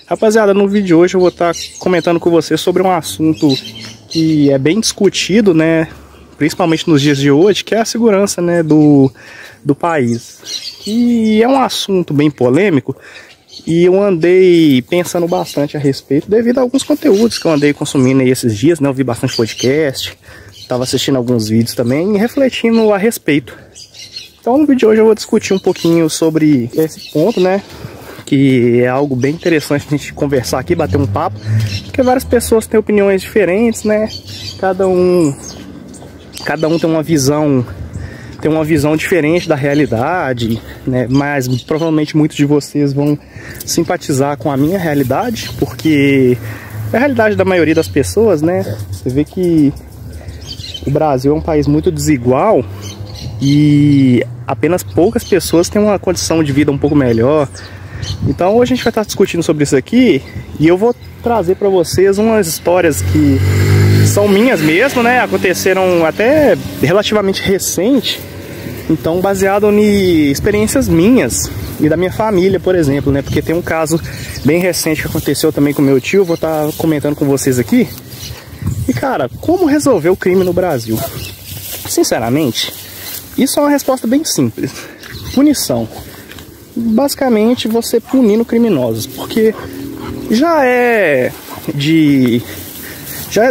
Rapaziada, no vídeo de hoje eu vou estar comentando com vocês sobre um assunto que é bem discutido, né? Principalmente nos dias de hoje, que é a segurança, né, do país. E é um assunto bem polêmico e eu andei pensando bastante a respeito devido a alguns conteúdos que eu andei consumindo aí esses dias, né? Eu vi bastante podcast, estava assistindo alguns vídeos também e refletindo a respeito. Então no vídeo de hoje eu vou discutir um pouquinho sobre esse ponto, né? Que é algo bem interessante a gente conversar aqui, bater um papo, porque várias pessoas têm opiniões diferentes, né? Cada um tem uma visão diferente da realidade, né? Mas provavelmente muitos de vocês vão simpatizar com a minha realidade, porque é a realidade da maioria das pessoas, né? Você vê que o Brasil é um país muito desigual e apenas poucas pessoas têm uma condição de vida um pouco melhor. Então hoje a gente vai estar discutindo sobre isso aqui e eu vou trazer para vocês umas histórias que são minhas mesmo, né? Aconteceram até relativamente recente, então baseado em experiências minhas e da minha família, por exemplo, né? Porque tem um caso bem recente que aconteceu também com meu tio, vou estar comentando com vocês aqui. E cara, como resolver o crime no Brasil? Sinceramente, isso é uma resposta bem simples: punição. Basicamente você punindo criminosos, porque já é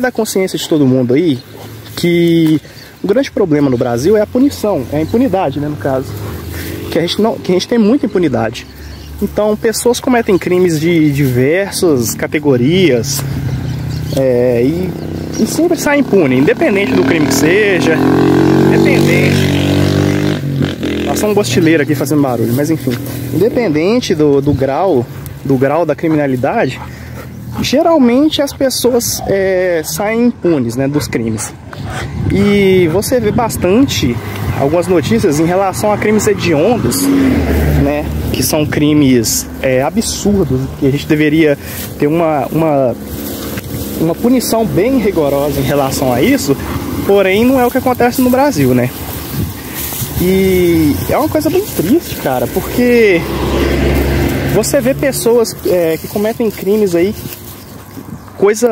da consciência de todo mundo aí que o grande problema no Brasil é a punição, é a impunidade, né, no caso, que a gente tem muita impunidade. Então pessoas cometem crimes de diversas categorias e sempre saem impunes, independente do crime que seja, Passou um gostileiro aqui fazendo barulho, mas enfim, independente do grau da criminalidade, geralmente as pessoas saem impunes, né, dos crimes. E você vê bastante algumas notícias em relação a crimes hediondos, né, que são crimes absurdos, que a gente deveria ter uma punição bem rigorosa em relação a isso, porém não é o que acontece no Brasil, né? E é uma coisa bem triste, cara, porque você vê pessoas que cometem crimes aí,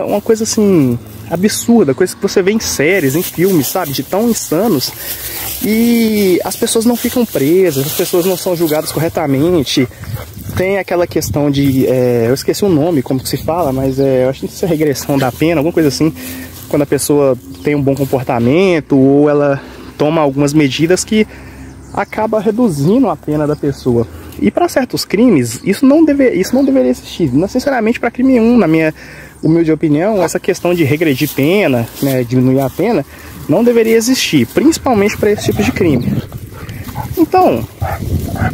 uma coisa assim absurda, coisa que você vê em séries, em filmes, sabe, de tão insanos, e as pessoas não ficam presas, as pessoas não são julgadas corretamente. Tem aquela questão de, eu esqueci o nome, como que se fala, mas eu acho que isso é regressão da pena, alguma coisa assim, quando a pessoa tem um bom comportamento ou ela toma algumas medidas que acaba reduzindo a pena da pessoa. E para certos crimes, isso não deveria existir. Não necessariamente para crime 1, na minha humilde opinião, essa questão de regredir pena, né, diminuir a pena, não deveria existir, principalmente para esse tipo de crime. Então,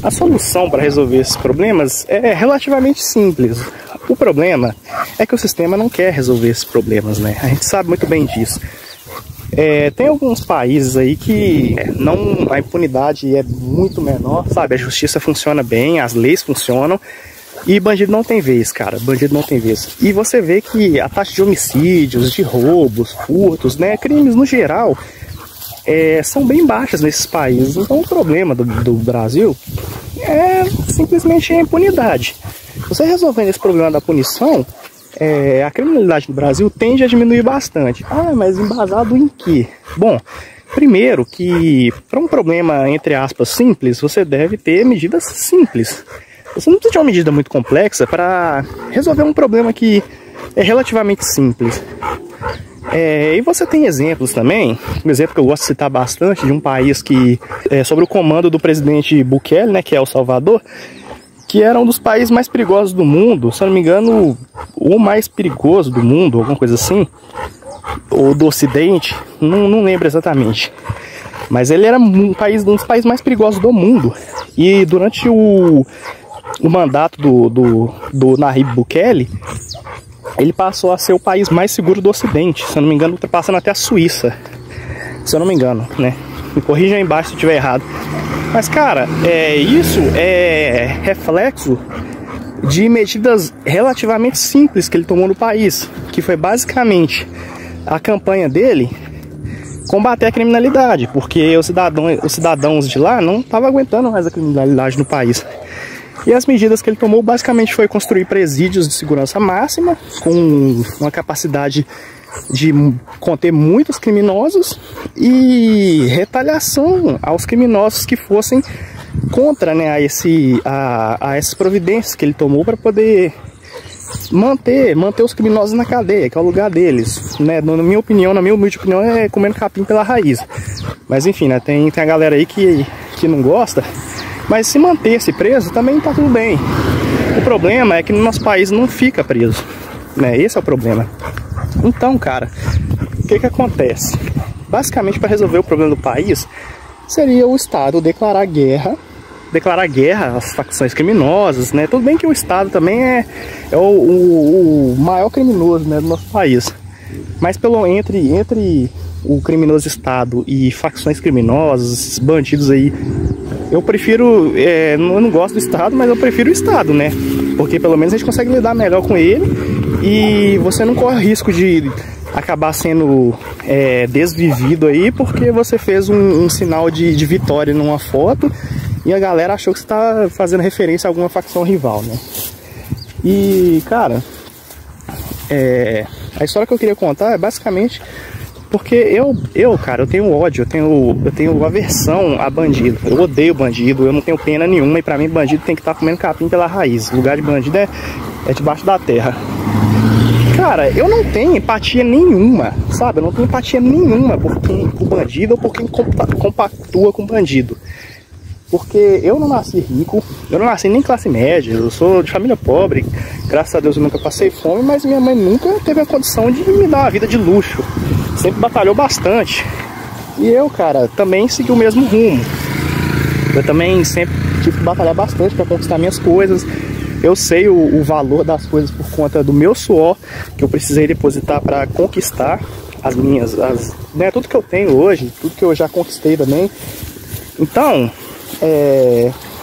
a solução para resolver esses problemas é relativamente simples. O problema é que o sistema não quer resolver esses problemas, né? A gente sabe muito bem disso. Tem alguns países aí que a impunidade é muito menor, sabe? A justiça funciona bem, as leis funcionam e bandido não tem vez, cara. Bandido não tem vez. E você vê que a taxa de homicídios, de roubos, furtos, né? Crimes no geral são bem baixas nesses países. Então o problema do Brasil é simplesmente a impunidade. Você resolvendo esse problema da punição, a criminalidade no Brasil tende a diminuir bastante. Ah, mas embasado em quê? Bom, primeiro que para um problema, entre aspas, simples, você deve ter medidas simples. Você não precisa de uma medida muito complexa para resolver um problema que é relativamente simples. E você tem exemplos também, um exemplo que eu gosto de citar bastante, de um país que, sob o comando do presidente Bukele, né, que é El Salvador, que era um dos países mais perigosos do mundo, se eu não me engano, o mais perigoso do mundo, alguma coisa assim, ou do Ocidente, não lembro exatamente. Mas ele era um dos países mais perigosos do mundo. E durante o mandato do Nayib Bukele, ele passou a ser o país mais seguro do Ocidente, se eu não me engano, ultrapassando até a Suíça, se eu não me engano, né? Me corrijam aí embaixo se eu estiver errado. Mas cara, isso é reflexo de medidas relativamente simples que ele tomou no país, que foi basicamente a campanha dele combater a criminalidade, porque os cidadãos de lá não estavam aguentando mais a criminalidade no país. E as medidas que ele tomou basicamente foi construir presídios de segurança máxima, com uma capacidade de conter muitos criminosos e retaliação aos criminosos que fossem contra, né, a essas providências que ele tomou para poder manter os criminosos na cadeia, que é o lugar deles, né? Na minha opinião, na minha humilde opinião, é comendo capim pela raiz. Mas enfim, né, tem a galera aí que não gosta, mas se manter-se preso também tá tudo bem. O problema é que no nosso país não fica preso, né? Esse é o problema. Então, cara, o que acontece? Basicamente, para resolver o problema do país, seria o Estado declarar guerra às facções criminosas, né? Tudo bem que o Estado também é o maior criminoso, né, do nosso país. Mas entre o criminoso Estado e facções criminosas, esses bandidos aí, eu prefiro, eu não gosto do Estado, mas eu prefiro o Estado, né? Porque pelo menos a gente consegue lidar melhor com ele e você não corre risco de acabar sendo desvivido aí porque você fez um sinal de vitória numa foto e a galera achou que você tá fazendo referência a alguma facção rival, né? E, cara, a história que eu queria contar é basicamente porque eu tenho ódio, eu tenho aversão a bandido. Eu odeio bandido, eu não tenho pena nenhuma e pra mim bandido tem que estar comendo capim pela raiz. O lugar de bandido é debaixo da terra. Cara, eu não tenho empatia nenhuma, sabe? Eu não tenho empatia nenhuma por bandido ou por quem compactua com bandido. Porque eu não nasci rico, eu não nasci nem classe média, eu sou de família pobre, graças a Deus eu nunca passei fome, mas minha mãe nunca teve a condição de me dar uma vida de luxo, sempre batalhou bastante. E eu, cara, também segui o mesmo rumo, eu também sempre tive que batalhar bastante para conquistar minhas coisas. Eu sei o valor das coisas por conta do meu suor, que eu precisei depositar para conquistar as minhas, né, tudo que eu tenho hoje, tudo que eu já conquistei também. Então,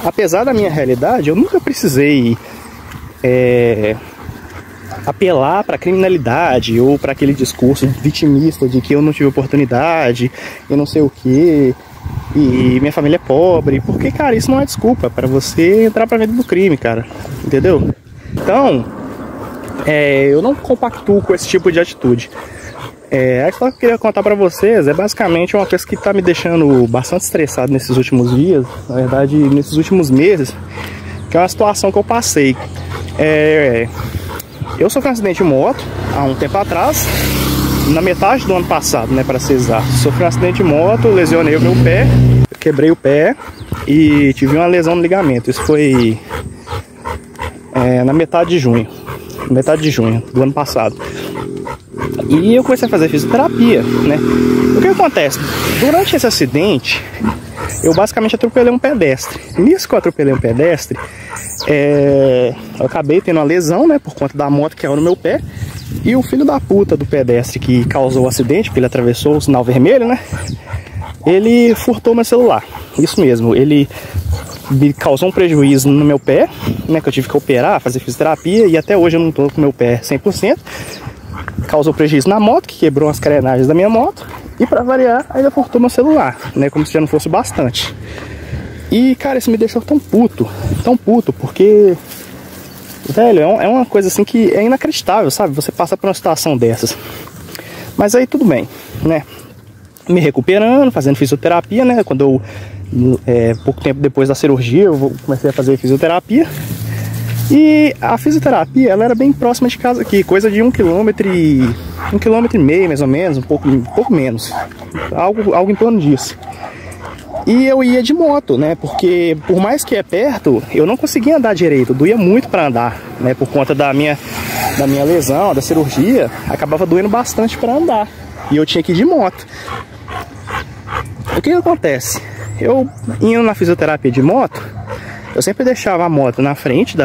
apesar da minha realidade, eu nunca precisei apelar para criminalidade ou para aquele discurso vitimista de que eu não tive oportunidade, eu não sei o que, e minha família é pobre, porque, cara, isso não é desculpa para você entrar para dentro do crime, cara, entendeu? Então, eu não compactuo com esse tipo de atitude. A história que eu queria contar pra vocês é basicamente uma coisa que tá me deixando bastante estressado nesses últimos dias, na verdade nesses últimos meses, que é uma situação que eu passei. Eu sofri um acidente de moto há um tempo atrás, na metade do ano passado, né, para ser exato. Sofri um acidente de moto, lesionei o meu pé, quebrei o pé e tive uma lesão no ligamento. Isso foi na metade de junho do ano passado. E eu comecei a fazer fisioterapia, né? O que acontece? Durante esse acidente, eu basicamente atropelei um pedestre. Nisso que eu atropelei um pedestre, eu acabei tendo uma lesão, né? Por conta da moto que caiu no meu pé. E o filho da puta do pedestre que causou o acidente, porque ele atravessou o sinal vermelho, né? Ele furtou meu celular. Isso mesmo, ele me causou um prejuízo no meu pé, né? Que eu tive que operar, fazer fisioterapia. E até hoje eu não tô com meu pé 100%. Causou prejuízo na moto, que quebrou as carenagens da minha moto. E pra variar, ainda furtou meu celular, né? Como se já não fosse bastante. E, cara, isso me deixou tão puto, porque, velho, é uma coisa assim que é inacreditável, sabe? Você passa por uma situação dessas. Mas aí tudo bem, né? Me recuperando, fazendo fisioterapia, né? Quando pouco tempo depois da cirurgia, eu comecei a fazer fisioterapia. E a fisioterapia, ela era bem próxima de casa aqui, coisa de 1,5 km, mais ou menos, um pouco menos, algo em torno disso. E eu ia de moto, né, porque por mais que é perto, eu não conseguia andar direito, doía muito para andar, né, por conta da minha lesão, da cirurgia, acabava doendo bastante para andar, e eu tinha que ir de moto. O que acontece? Eu indo na fisioterapia de moto, eu sempre deixava a moto na frente do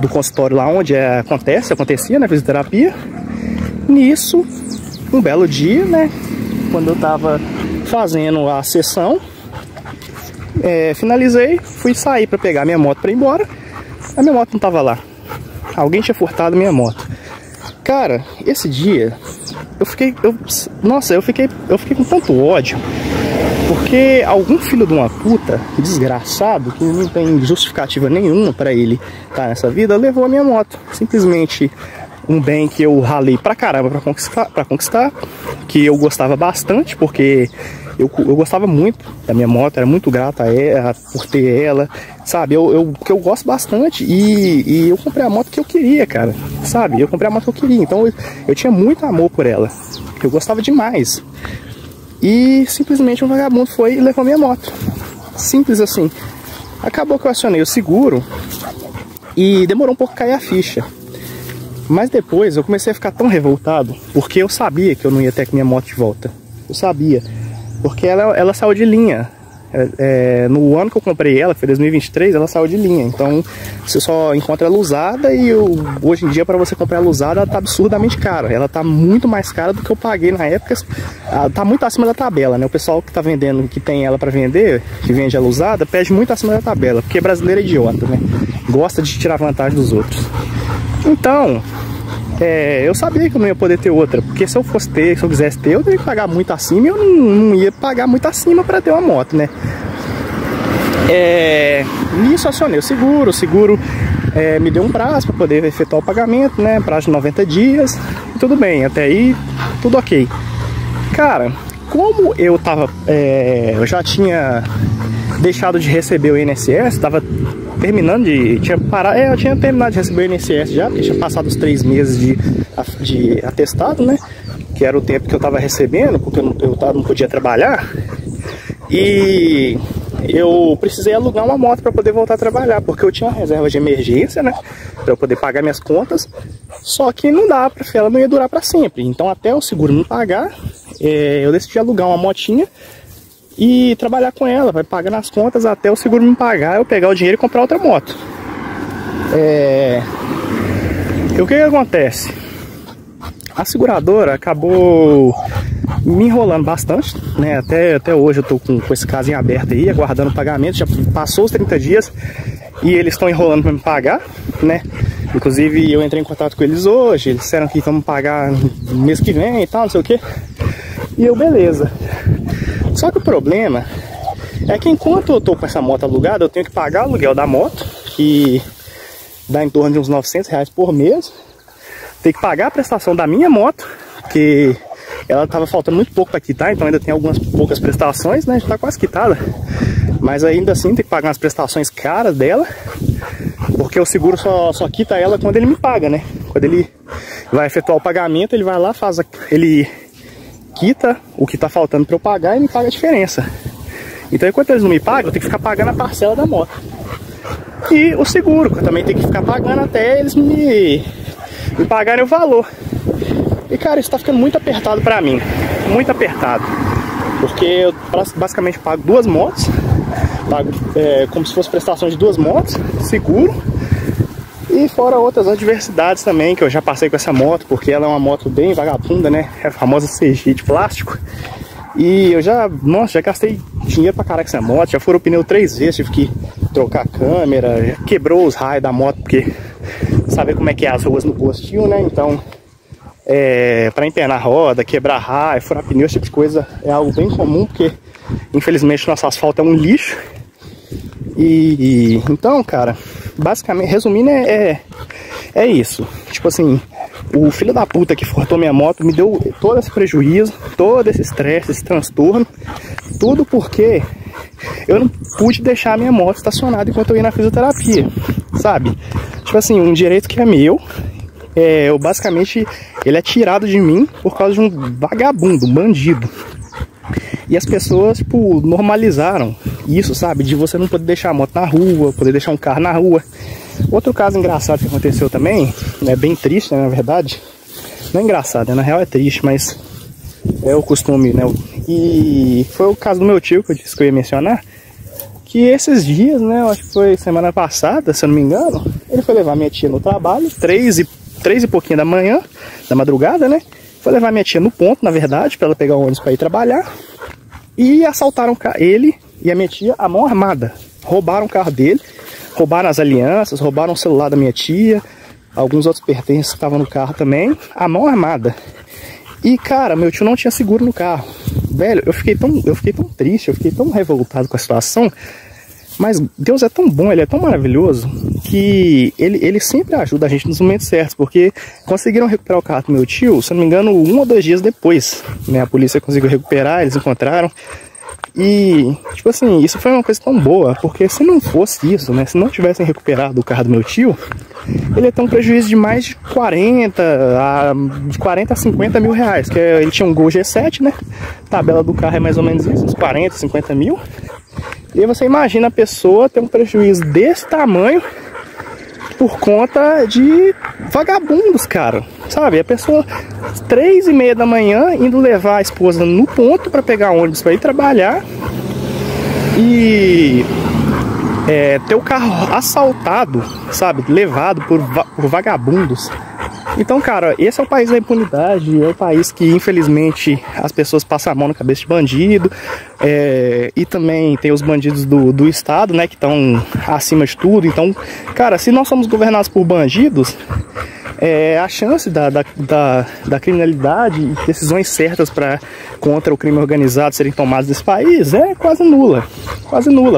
consultório lá onde acontecia na fisioterapia. Nisso, um belo dia, né, quando eu tava fazendo a sessão, finalizei, fui sair para pegar minha moto para ir embora. A minha moto não tava lá. Alguém tinha furtado minha moto. Cara, esse dia eu fiquei com tanto ódio. Porque algum filho de uma puta, desgraçado, que não tem justificativa nenhuma pra ele estar nessa vida, levou a minha moto. Simplesmente um bem que eu ralei pra caramba pra conquistar, que eu gostava bastante, porque eu gostava muito da minha moto, era muito grato a ela, por ter ela, sabe? Que eu gosto bastante e eu comprei a moto que eu queria, cara, sabe? Eu comprei a moto que eu queria, então eu tinha muito amor por ela, eu gostava demais. E simplesmente um vagabundo foi e levou minha moto. Simples assim. Acabou que eu acionei o seguro e demorou um pouco a cair a ficha. Mas depois eu comecei a ficar tão revoltado, porque eu sabia que eu não ia ter minha moto de volta. Eu sabia. Porque ela saiu de linha. No ano que eu comprei ela, que foi 2023, ela saiu de linha. Então você só encontra ela usada e hoje em dia para você comprar ela usada, ela tá absurdamente cara. Ela tá muito mais cara do que eu paguei na época. Tá muito acima da tabela, né? O pessoal que tá vendendo, que tem ela para vender, que vende ela usada, pede muito acima da tabela. Porque brasileiro é idiota, né? Gosta de tirar vantagem dos outros. Então, eu sabia que eu não ia poder ter outra, porque se eu quisesse ter, eu teria que pagar muito acima e eu não ia pagar muito acima para ter uma moto, né? Nisso acionei o seguro me deu um prazo para poder efetuar o pagamento, né? Prazo de 90 dias, tudo bem, até aí tudo ok. Cara, como eu já tinha deixado de receber o INSS, estava terminando eu tinha terminado de receber o INSS já, porque tinha passado os 3 meses de atestado, né? Que era o tempo que eu estava recebendo, porque eu não podia trabalhar. E eu precisei alugar uma moto para poder voltar a trabalhar, porque eu tinha uma reserva de emergência, né? Para eu poder pagar minhas contas. Só que não dá, porque ela não ia durar para sempre. Então até o seguro me pagar, eu decidi alugar uma motinha e trabalhar com ela, vai pagar nas contas até o seguro me pagar, eu pegar o dinheiro e comprar outra moto. E o que acontece? A seguradora acabou me enrolando bastante, né? Até hoje eu tô com esse caso em aberto aí, aguardando o pagamento. Já passou os 30 dias e eles estão enrolando para me pagar, né? Inclusive eu entrei em contato com eles hoje, eles disseram que vão me pagar no mês que vem e tal, não sei o que. E eu, beleza. Só que o problema é que enquanto eu tô com essa moto alugada, eu tenho que pagar o aluguel da moto, que dá em torno de uns R$900 por mês. Tenho que pagar a prestação da minha moto, que ela tava faltando muito pouco para quitar, então ainda tem algumas poucas prestações, né? Já tá quase quitada. Mas ainda assim tem que pagar umas prestações caras dela, porque o seguro só quita ela quando ele me paga, né? Quando ele vai efetuar o pagamento, ele vai lá, ele quita o que tá faltando para eu pagar e me paga a diferença. Então enquanto eles não me pagam, eu tenho que ficar pagando a parcela da moto. E o seguro, que eu também tenho que ficar pagando até eles me pagarem o valor. E cara, isso tá ficando muito apertado pra mim. Muito apertado. Porque eu basicamente pago 2 motos. Pago como se fosse prestação de 2 motos, seguro. E fora outras adversidades também, que eu já passei com essa moto, porque ela é uma moto bem vagabunda, né? É a famosa CG de plástico. E eu já gastei dinheiro pra caralho com essa moto, já furou o pneu 3 vezes, tive que trocar a câmera, já quebrou os raios da moto, porque sabe como é que é as ruas no postinho, né? Então, pra empenar roda, quebrar raio, furar pneu, esse tipo de coisa é algo bem comum, porque infelizmente nosso asfalto é um lixo. Então, cara, basicamente, resumindo, é isso. Tipo assim, o filho da puta que furtou minha moto me deu todo esse prejuízo, todo esse estresse, esse transtorno, tudo porque eu não pude deixar a minha moto estacionada enquanto eu ia na fisioterapia, sabe? Tipo assim, um direito que é meu, basicamente, ele é tirado de mim por causa de um vagabundo, um bandido. E as pessoas, tipo, normalizaram isso, sabe? De você não poder deixar a moto na rua, poder deixar um carro na rua. Outro caso engraçado que aconteceu também, bem triste, né, na verdade. Não é engraçado, né? Na real é triste, mas é o costume, né? E foi o caso do meu tio, que eu disse que eu ia mencionar. Que esses dias, né, eu acho que foi semana passada, se eu não me engano, ele foi levar minha tia no trabalho, 3 e pouquinho da manhã, da madrugada, né? Foi levar minha tia no ponto, na verdade, para ela pegar o ônibus para ir trabalhar. E assaltaram ele e a minha tia à mão armada. Roubaram o carro dele, roubaram as alianças, roubaram o celular da minha tia, alguns outros pertences que estavam no carro também, à mão armada. E cara, meu tio não tinha seguro no carro. velho, eu fiquei tão triste, eu fiquei tão revoltado com a situação. Mas Deus é tão bom, Ele é tão maravilhoso, que ele sempre ajuda a gente nos momentos certos, porque conseguiram recuperar o carro do meu tio, se eu não me engano, 1 ou 2 dias depois, né? A polícia conseguiu recuperar, eles encontraram. E, tipo assim, isso foi uma coisa tão boa, porque se não fosse isso, né? Se não tivessem recuperado o carro do meu tio, ele ia ter um prejuízo de mais de 40 a 50 mil reais, que ele tinha um Gol G7, né? A tabela do carro é mais ou menos isso, uns 40, 50 mil. E aí você imagina a pessoa ter um prejuízo desse tamanho por conta de vagabundos, cara. Sabe? A pessoa, 3h30 da manhã, indo levar a esposa no ponto para pegar ônibus para ir trabalhar. E ter o carro assaltado, sabe? Levado por vagabundos. Então, cara, esse é o país da impunidade, é o país que, infelizmente, as pessoas passam a mão na cabeça de bandido, e também tem os bandidos do Estado, né, que estão acima de tudo. Então, cara, se nós somos governados por bandidos, a chance da criminalidade e decisões certas contra o crime organizado serem tomadas nesse país é quase nula,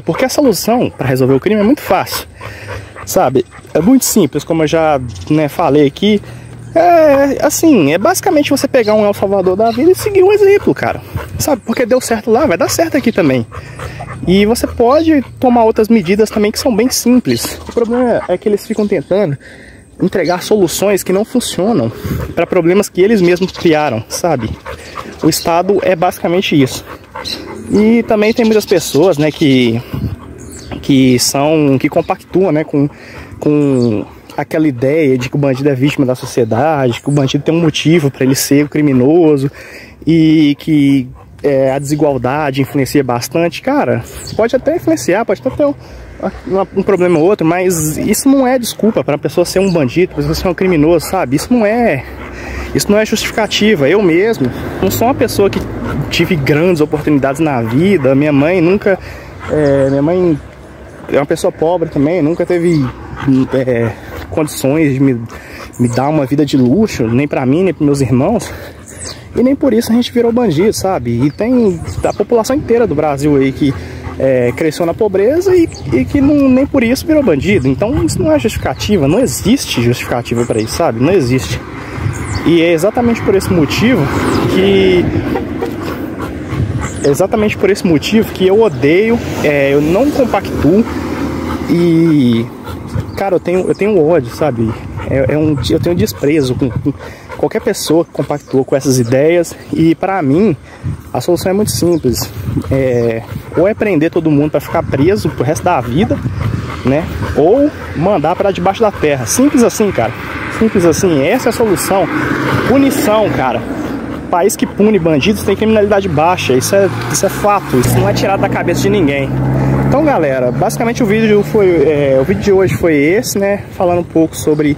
porque a solução para resolver o crime é muito fácil, sabe? É muito simples, como eu já, né, falei aqui. Assim, basicamente você pegar um El Salvador da vida e seguir um exemplo, cara. Sabe, porque deu certo lá, vai dar certo aqui também. E você pode tomar outras medidas também que são bem simples. O problema é que eles ficam tentando entregar soluções que não funcionam para problemas que eles mesmos criaram, sabe? O Estado é basicamente isso. E também tem muitas pessoas, né, que compactuam, né, com aquela ideia de que o bandido é vítima da sociedade, que o bandido tem um motivo para ele ser o criminoso e que a desigualdade influencia bastante. Cara, pode até influenciar, pode até ter um problema ou outro, mas isso não é desculpa para a pessoa ser um bandido, para a pessoa ser um criminoso, sabe? Isso não é justificativa. Eu mesmo não sou uma pessoa que tive grandes oportunidades na vida. Minha mãe nunca... minha mãe é uma pessoa pobre também, nunca teve condições de me dar uma vida de luxo, nem pra mim, nem pros meus irmãos. E nem por isso a gente virou bandido, sabe? E tem a população inteira do Brasil aí que cresceu na pobreza e que nem por isso virou bandido. Então isso não é justificativa, não existe justificativa pra isso, sabe? Não existe. E é exatamente por esse motivo que eu odeio, eu não compactuo e, cara, eu tenho ódio, sabe? Eu tenho desprezo com qualquer pessoa que compactua com essas ideias. E pra mim, a solução é muito simples. Ou é prender todo mundo pra ficar preso pro resto da vida, né? Ou mandar pra debaixo da terra. Simples assim, cara. Simples assim. Essa é a solução. Punição, cara. País que pune bandidos tem criminalidade baixa. Isso é fato. Isso não é tirado da cabeça de ninguém. Então, galera, basicamente o vídeo de hoje foi esse, né? Falando um pouco sobre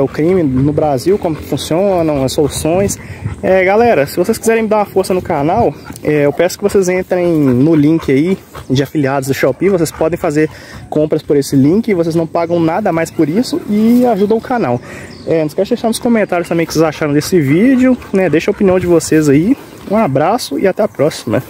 o crime no Brasil, como funcionam, as soluções. Galera, se vocês quiserem me dar uma força no canal, eu peço que vocês entrem no link aí de afiliados do Shopee. Vocês podem fazer compras por esse link, vocês não pagam nada mais por isso e ajudam o canal. Não esquece de deixar nos comentários também o que vocês acharam desse vídeo, né? Deixa a opinião de vocês aí. Um abraço e até a próxima.